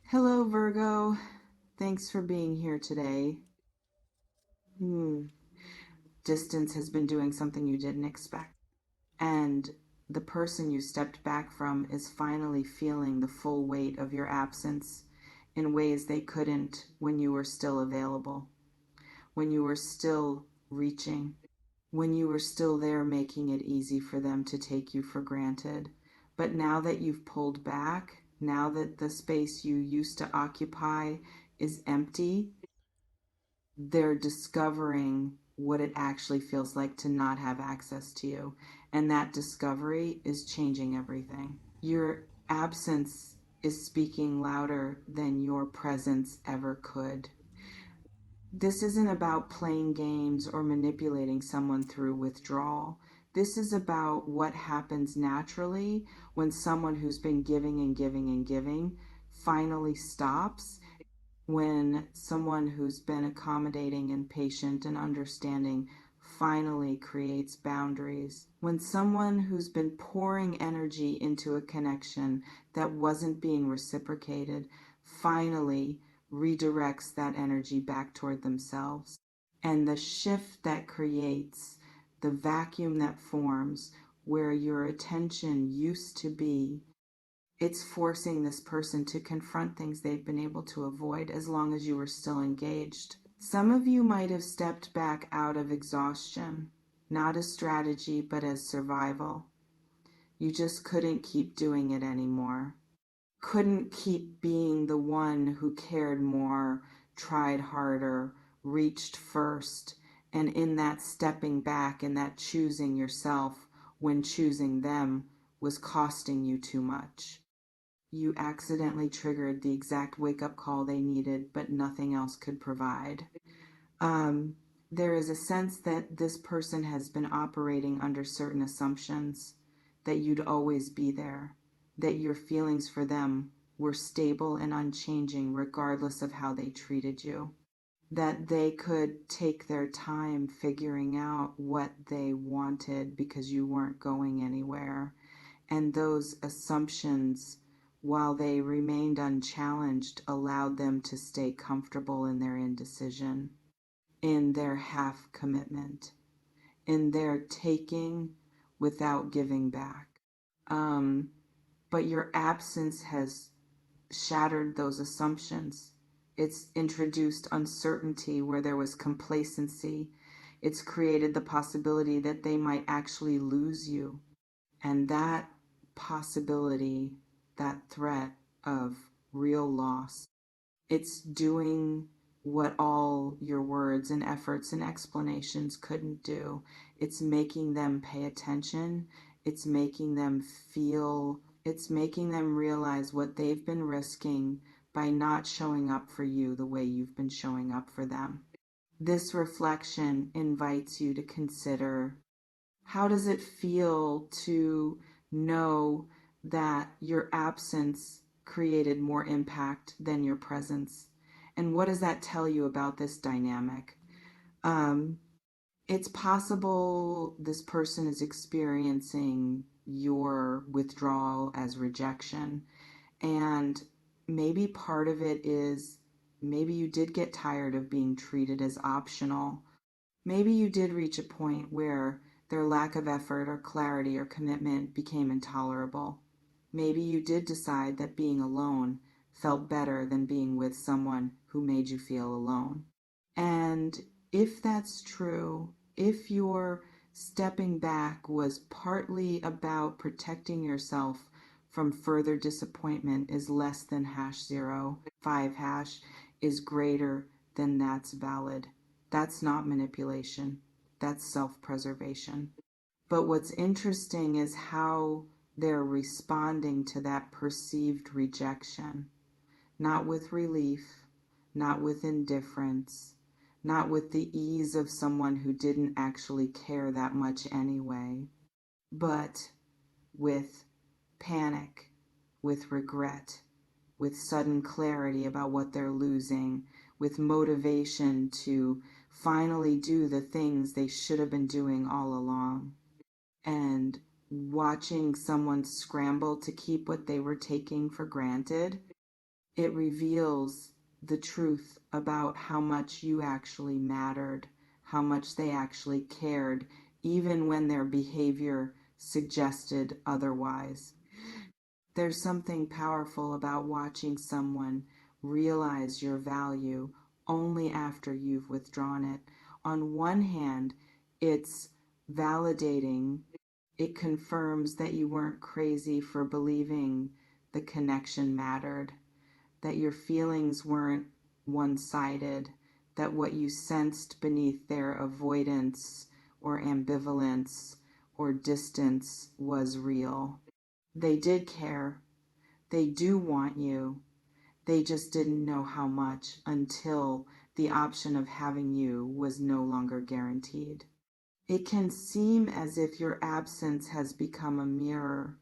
Hello, Virgo. Thanks for being here today. Hmm. Distance has been doing something you didn't expect. And the person you stepped back from is finally feeling the full weight of your absence in ways they couldn't when you were still available, when you were still reaching, when you were still there making it easy for them to take you for granted. But now that you've pulled back, now that the space you used to occupy is empty, they're discovering what it actually feels like to not have access to you. And that discovery is changing everything. Your absence is speaking louder than your presence ever could. This isn't about playing games or manipulating someone through withdrawal. This is about what happens naturally when someone who's been giving and giving and giving finally stops, when someone who's been accommodating and patient and understanding finally creates boundaries, when someone who's been pouring energy into a connection that wasn't being reciprocated finally redirects that energy back toward themselves. And the shift that creates, the vacuum that forms where your attention used to be, it's forcing this person to confront things they've been able to avoid as long as you were still engaged. Some of you might have stepped back out of exhaustion, not as strategy, but as survival. You just couldn't keep doing it anymore. Couldn't keep being the one who cared more, tried harder, reached first, and in that stepping back and that choosing yourself when choosing them was costing you too much. You accidentally triggered the exact wake up call they needed, but nothing else could provide. Um, there is a sense that this person has been operating under certain assumptions that you'd always be there, that your feelings for them were stable and unchanging regardless of how they treated you, that they could take their time figuring out what they wanted because you weren't going anywhere. And those assumptions, while they remained unchallenged, allowed them to stay comfortable in their indecision, in their half commitment, in their taking without giving back. Um, but your absence has shattered those assumptions. It's introduced uncertainty where there was complacency. It's created the possibility that they might actually lose you. And that possibility, that threat of real loss, it's doing what all your words and efforts and explanations couldn't do. It's making them pay attention. It's making them feel, it's making them realize what they've been risking by not showing up for you the way you've been showing up for them. This reflection invites you to consider, how does it feel to know that your absence created more impact than your presence? And what does that tell you about this dynamic? Um, it's possible this person is experiencing your withdrawal as rejection. And maybe part of it is, maybe you did get tired of being treated as optional. Maybe you did reach a point where their lack of effort or clarity or commitment became intolerable. Maybe you did decide that being alone felt better than being with someone who made you feel alone. And if that's true, if your stepping back was partly about protecting yourself from further disappointment is less than #0, 5# is greater than, that's valid. That's not manipulation. That's self-preservation. But what's interesting is how they're responding to that perceived rejection. Not with relief, not with indifference, not with the ease of someone who didn't actually care that much anyway, but with panic, with regret, with sudden clarity about what they're losing, with motivation to finally do the things they should have been doing all along. And watching someone scramble to keep what they were taking for granted It reveals the truth about how much you actually mattered, how much they actually cared, even when their behavior suggested otherwise. There's something powerful about watching someone realize your value only after you've withdrawn it. On one hand, it's validating. It confirms that you weren't crazy for believing the connection mattered, that your feelings weren't one-sided, that what you sensed beneath their avoidance or ambivalence or distance was real. They did care. They do want you. They just didn't know how much until the option of having you was no longer guaranteed. It can seem as if your absence has become a mirror,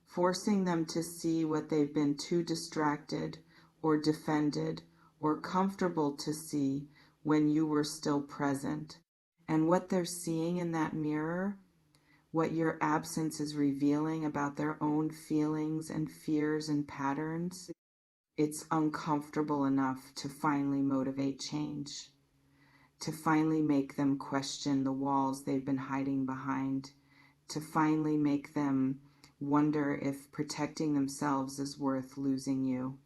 forcing them to see what they've been too distracted or defended or comfortable to see when you were still present. And what they're seeing in that mirror, what your absence is revealing about their own feelings and fears and patterns, it's uncomfortable enough to finally motivate change, to finally make them question the walls they've been hiding behind, to finally make them wonder if protecting themselves is worth losing you.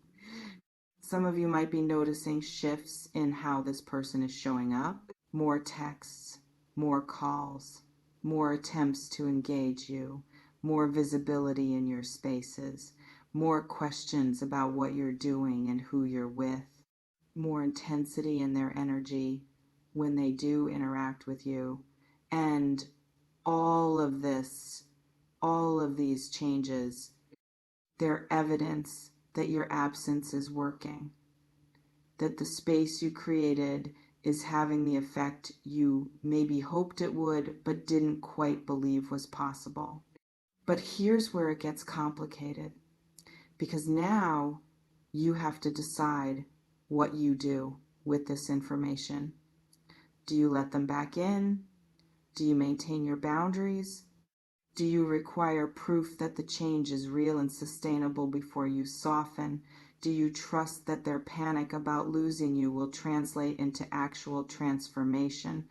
Some of you might be noticing shifts in how this person is showing up. More texts, more calls, more attempts to engage you, more visibility in your spaces, more questions about what you're doing and who you're with, more intensity in their energy when they do interact with you. And all of this, all of these changes, they're evidence that your absence is working, that the space you created is having the effect you maybe hoped it would, but didn't quite believe was possible. But here's where it gets complicated, because now you have to decide what you do with this information. Do you let them back in? Do you maintain your boundaries? Do you require proof that the change is real and sustainable before you soften? Do you trust that their panic about losing you will translate into actual transformation?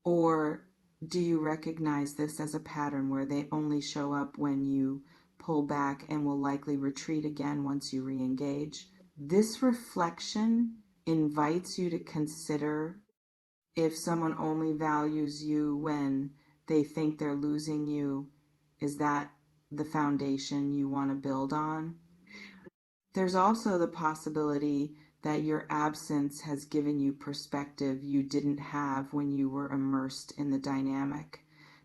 Or do you recognize this as a pattern where they only show up when you pull back and will likely retreat again once you re-engage? This reflection invites you to consider if someone only values you when they think they're losing you. Is that the foundation you want to build on? There's also the possibility that your absence has given you perspective you didn't have when you were immersed in the dynamic,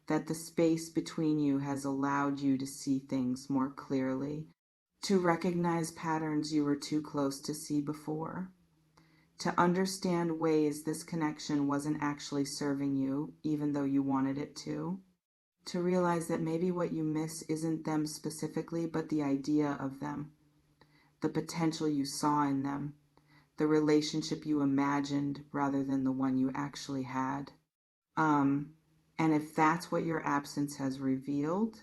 that the space between you has allowed you to see things more clearly, to recognize patterns you were too close to see before, to understand ways this connection wasn't actually serving you, even though you wanted it to realize that maybe what you miss isn't them specifically, but the idea of them, the potential you saw in them, the relationship you imagined rather than the one you actually had. And if that's what your absence has revealed,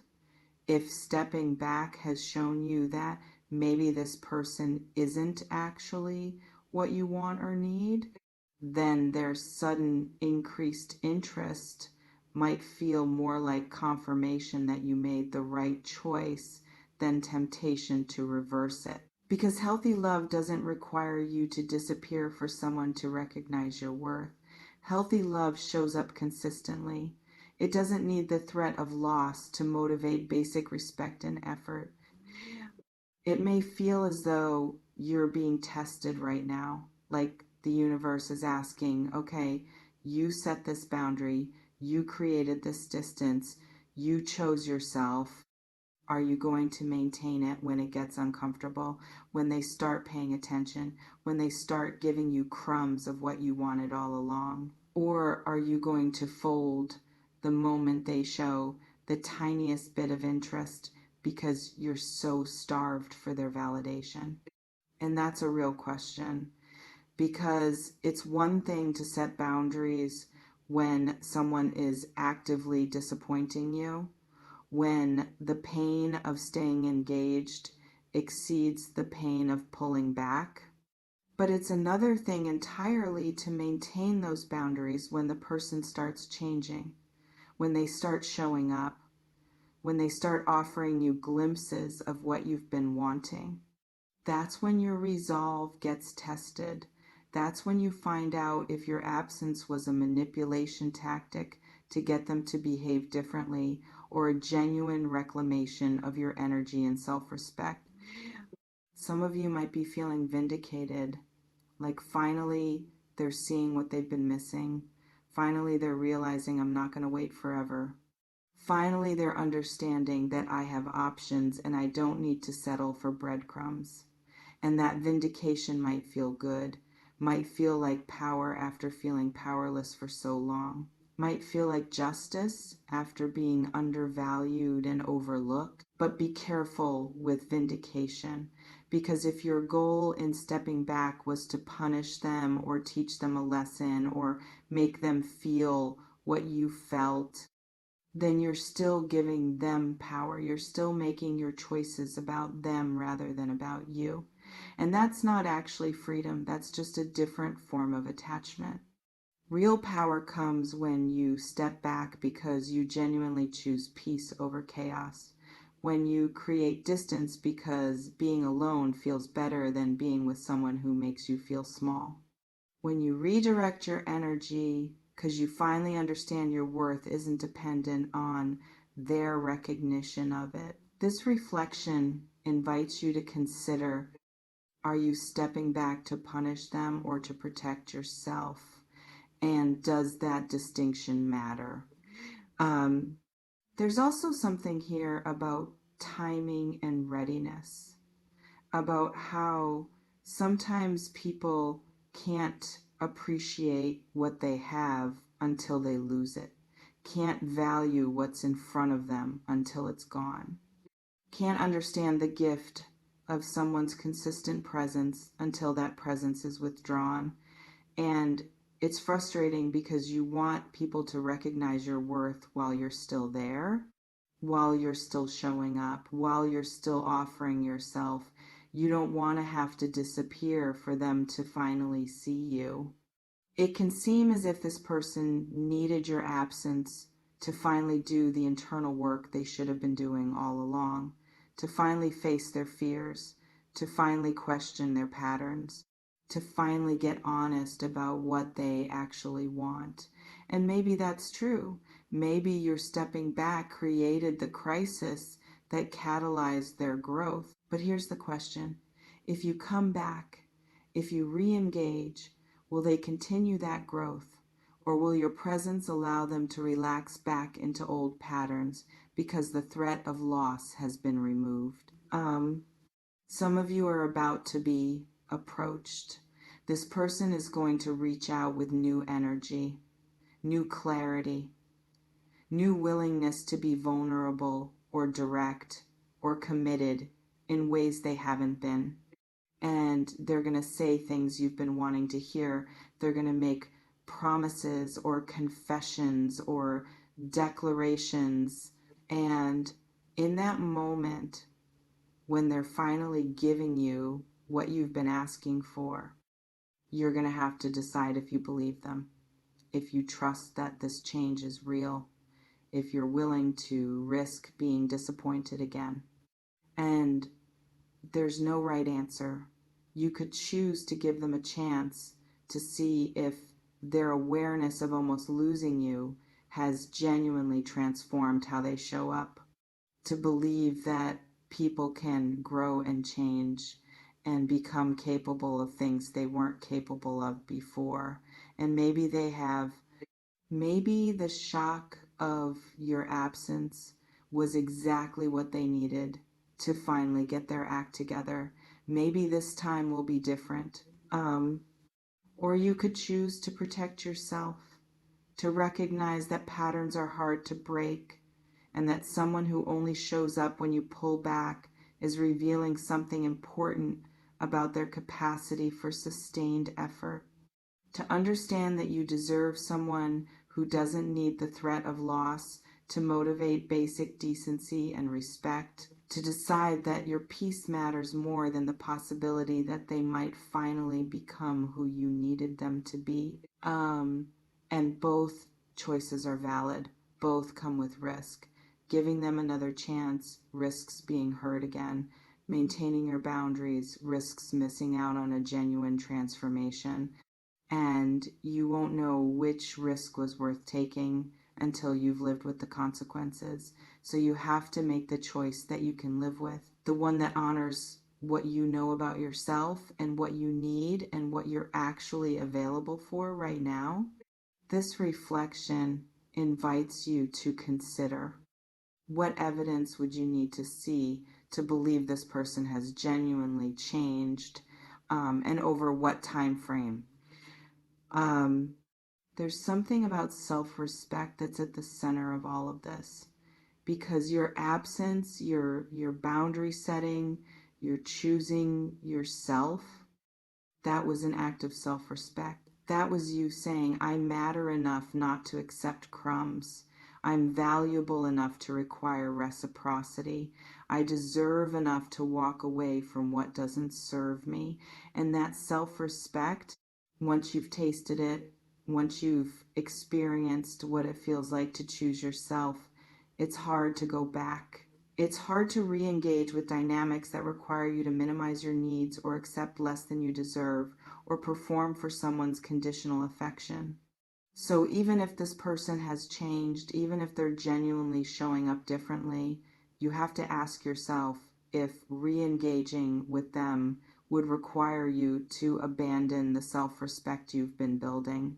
if stepping back has shown you that maybe this person isn't actually what you want or need, then their sudden increased interest might feel more like confirmation that you made the right choice than temptation to reverse it. Because healthy love doesn't require you to disappear for someone to recognize your worth. Healthy love shows up consistently. It doesn't need the threat of loss to motivate basic respect and effort. It may feel as though you're being tested right now, like the universe is asking, okay, you set this boundary, you created this distance, you chose yourself. Are you going to maintain it when it gets uncomfortable, when they start paying attention, when they start giving you crumbs of what you wanted all along? Or are you going to fold the moment they show the tiniest bit of interest because you're so starved for their validation? And that's a real question, because it's one thing to set boundaries when someone is actively disappointing you, when the pain of staying engaged exceeds the pain of pulling back. But it's another thing entirely to maintain those boundaries when the person starts changing, when they start showing up, when they start offering you glimpses of what you've been wanting. That's when your resolve gets tested. That's when you find out if your absence was a manipulation tactic to get them to behave differently or a genuine reclamation of your energy and self-respect. Some of you might be feeling vindicated, like finally they're seeing what they've been missing. Finally they're realizing I'm not going to wait forever. Finally they're understanding that I have options and I don't need to settle for breadcrumbs. And that vindication might feel good, might feel like power after feeling powerless for so long, might feel like justice after being undervalued and overlooked. But be careful with vindication, because if your goal in stepping back was to punish them or teach them a lesson or make them feel what you felt, then you're still giving them power. You're still making your choices about them rather than about you. And that's not actually freedom. That's just a different form of attachment. Real power comes when you step back because you genuinely choose peace over chaos. When you create distance because being alone feels better than being with someone who makes you feel small. When you redirect your energy because you finally understand your worth isn't dependent on their recognition of it. This reflection invites you to consider, are you stepping back to punish them or to protect yourself? And does that distinction matter? There's also something here about timing and readiness, about how sometimes people can't appreciate what they have until they lose it, can't value what's in front of them until it's gone, can't understand the gift of someone's consistent presence until that presence is withdrawn. And it's frustrating because you want people to recognize your worth while you're still there, while you're still showing up, while you're still offering yourself. You don't want to have to disappear for them to finally see you. It can seem as if this person needed your absence to finally do the internal work they should have been doing all along, to finally face their fears, to finally question their patterns, to finally get honest about what they actually want. And maybe that's true. Maybe your stepping back created the crisis that catalyzed their growth. But here's the question. If you come back, if you re-engage, will they continue that growth? Or will your presence allow them to relax back into old patterns because the threat of loss has been removed? Some of you are about to be approached. This person is going to reach out with new energy, new clarity, new willingness to be vulnerable or direct or committed in ways they haven't been. And they're going to say things you've been wanting to hear. They're going to make promises or confessions or declarations. And in that moment, when they're finally giving you what you've been asking for, you're going to have to decide if you believe them, if you trust that this change is real, if you're willing to risk being disappointed again. And there's no right answer. You could choose to give them a chance to see if their awareness of almost losing you has genuinely transformed how they show up, to believe that people can grow and change and become capable of things they weren't capable of before. And maybe they have. Maybe the shock of your absence was exactly what they needed to finally get their act together. Maybe this time will be different. Or you could choose to protect yourself, to recognize that patterns are hard to break, and that someone who only shows up when you pull back is revealing something important about their capacity for sustained effort. To understand that you deserve someone who doesn't need the threat of loss to motivate basic decency and respect, to decide that your peace matters more than the possibility that they might finally become who you needed them to be. And both choices are valid. Both come with risk. Giving them another chance risks being hurt again. Maintaining your boundaries risks missing out on a genuine transformation. And you won't know which risk was worth taking until you've lived with the consequences. So you have to make the choice that you can live with, the one that honors what you know about yourself and what you need and what you're actually available for right now. This reflection invites you to consider, what evidence would you need to see to believe this person has genuinely changed, and over what time frame? There's something about self-respect that's at the center of all of this, because your absence, your boundary setting, your choosing yourself, that was an act of self-respect. That was you saying, I matter enough not to accept crumbs. I'm valuable enough to require reciprocity. I deserve enough to walk away from what doesn't serve me. And that self-respect, once you've tasted it, once you've experienced what it feels like to choose yourself, it's hard to go back. It's hard to re-engage with dynamics that require you to minimize your needs or accept less than you deserve or perform for someone's conditional affection. So even if this person has changed, even if they're genuinely showing up differently, you have to ask yourself if re-engaging with them would require you to abandon the self-respect you've been building.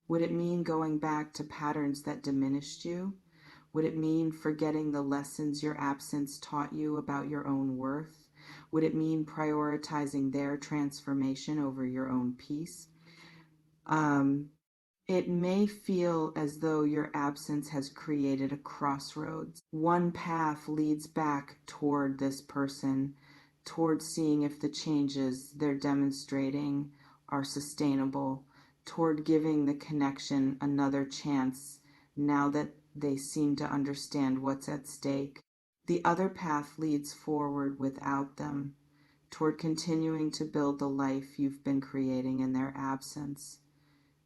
Would it mean going back to patterns that diminished you? Would it mean forgetting the lessons your absence taught you about your own worth? Would it mean prioritizing their transformation over your own peace? It may feel as though your absence has created a crossroads. One path leads back toward this person, toward seeing if the changes they're demonstrating are sustainable, toward giving the connection another chance now that they seem to understand what's at stake. The other path leads forward without them, toward continuing to build the life you've been creating in their absence,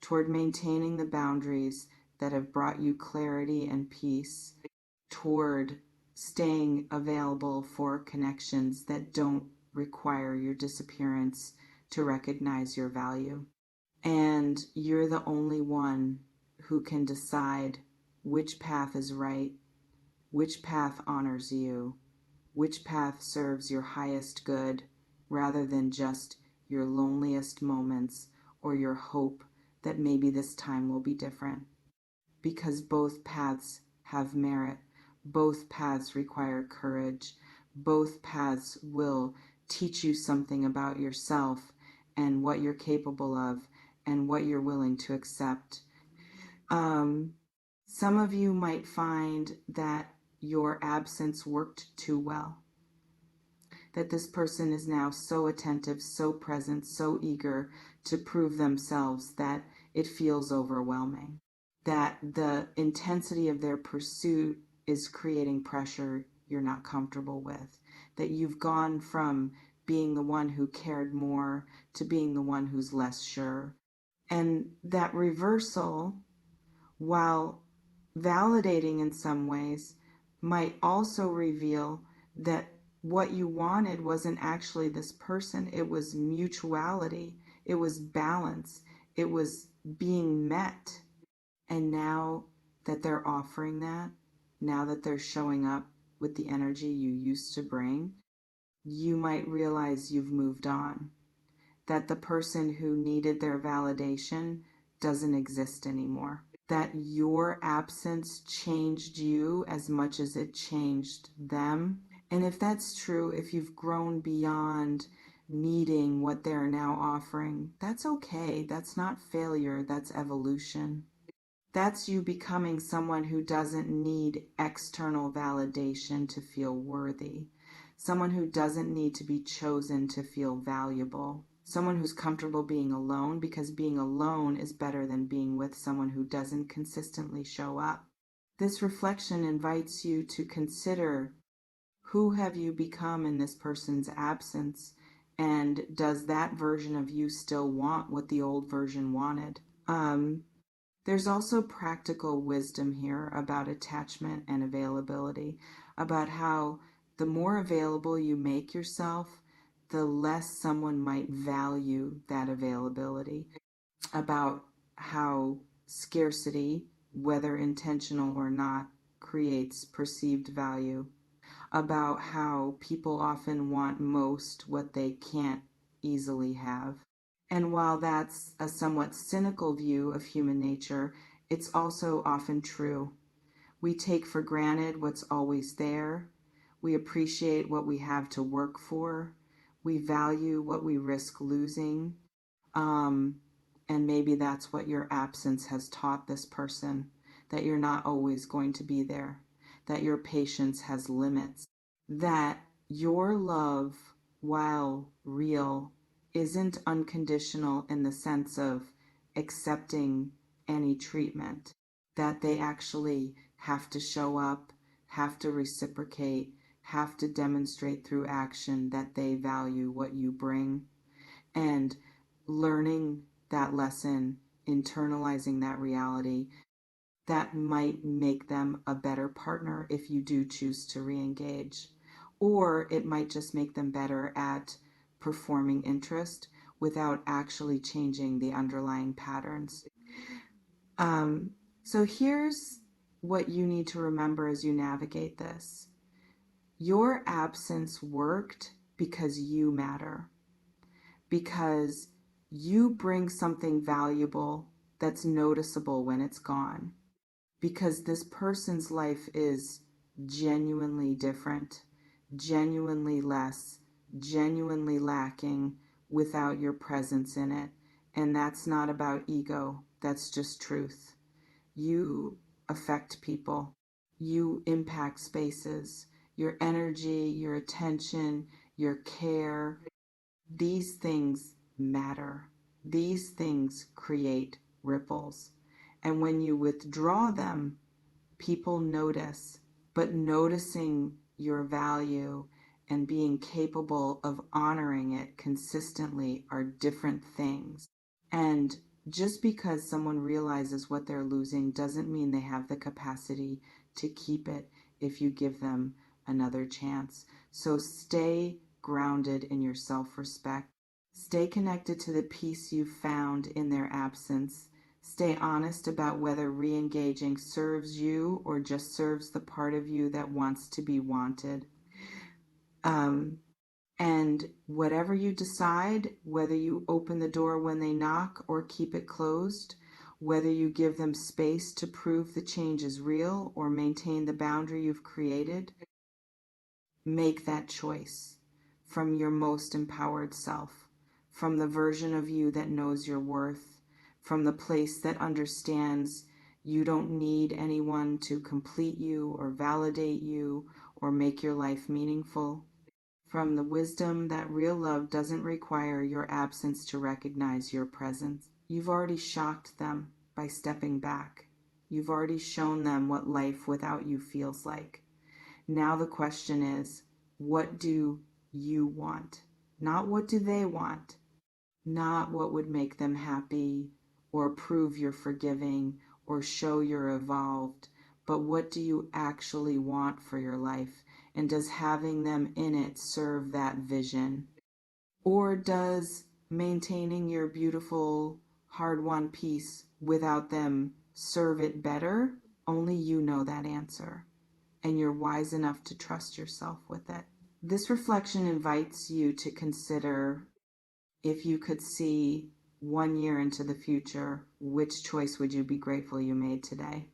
toward maintaining the boundaries that have brought you clarity and peace, toward staying available for connections that don't require your disappearance to recognize your value. And you're the only one who can decide which path is right, which path honors you, which path serves your highest good rather than just your loneliest moments or your hope that maybe this time will be different. Because both paths have merit, both paths require courage, both paths will teach you something about yourself and what you're capable of and what you're willing to accept. Some of you might find that your absence worked too well, that this person is now so attentive, so present, so eager to prove themselves that it feels overwhelming, that the intensity of their pursuit is creating pressure you're not comfortable with, that you've gone from being the one who cared more to being the one who's less sure. And that reversal, while validating in some ways, might also reveal that what you wanted wasn't actually this person. It was mutuality. It was balance. It was being met. And now that they're offering that, now that they're showing up with the energy you used to bring, you might realize you've moved on. That the person who needed their validation doesn't exist anymore. That your absence changed you as much as it changed them. And if that's true, if you've grown beyond needing what they're now offering, that's okay. That's not failure, that's evolution. That's you becoming someone who doesn't need external validation to feel worthy. Someone who doesn't need to be chosen to feel valuable. Someone who's comfortable being alone, because being alone is better than being with someone who doesn't consistently show up. This reflection invites you to consider Who have you become in this person's absence? And does that version of you still want what the old version wanted? There's also practical wisdom here about attachment and availability, about how the more available you make yourself, the less someone might value that availability, about how scarcity, whether intentional or not, creates perceived value, about how people often want most what they can't easily have. And while that's a somewhat cynical view of human nature, it's also often true. We take for granted what's always there. We appreciate what we have to work for. We value what we risk losing. Um, and maybe that's what your absence has taught this person, that you're not always going to be there, that your patience has limits, that your love, while real, isn't unconditional in the sense of accepting any treatment, that they actually have to show up, have to reciprocate, have to demonstrate through action that they value what you bring. And learning that lesson, internalizing that reality, that might make them a better partner if you do choose to re-engage. Or it might just make them better at performing interest without actually changing the underlying patterns. So here's what you need to remember as you navigate this. Your absence worked because you matter, because you bring something valuable that's noticeable when it's gone, because this person's life is genuinely different, genuinely less, genuinely lacking without your presence in it. And that's not about ego, that's just truth. You affect people, you impact spaces, your energy, your attention, your care. These things matter. These things create ripples. And when you withdraw them, people notice. But noticing your value and being capable of honoring it consistently are different things. And just because someone realizes what they're losing doesn't mean they have the capacity to keep it if you give them another chance. So stay grounded in your self-respect. Stay connected to the peace you found in their absence. Stay honest about whether re-engaging serves you or just serves the part of you that wants to be wanted. And whatever you decide, whether you open the door when they knock or keep it closed, whether you give them space to prove the change is real or maintain the boundary you've created, make that choice from your most empowered self, from the version of you that knows your worth, from the place that understands you don't need anyone to complete you or validate you or make your life meaningful, from the wisdom that real love doesn't require your absence to recognize your presence. You've already shocked them by stepping back. You've already shown them what life without you feels like. Now the question is, what do you want? Not what do they want? Not what would make them happy or prove you're forgiving or show you're evolved, but what do you actually want for your life? And does having them in it serve that vision? Or does maintaining your beautiful, hard-won peace without them serve it better? Only you know that answer, and you're wise enough to trust yourself with it. This reflection invites you to consider, if you could see 1 year into the future, which choice would you be grateful you made today?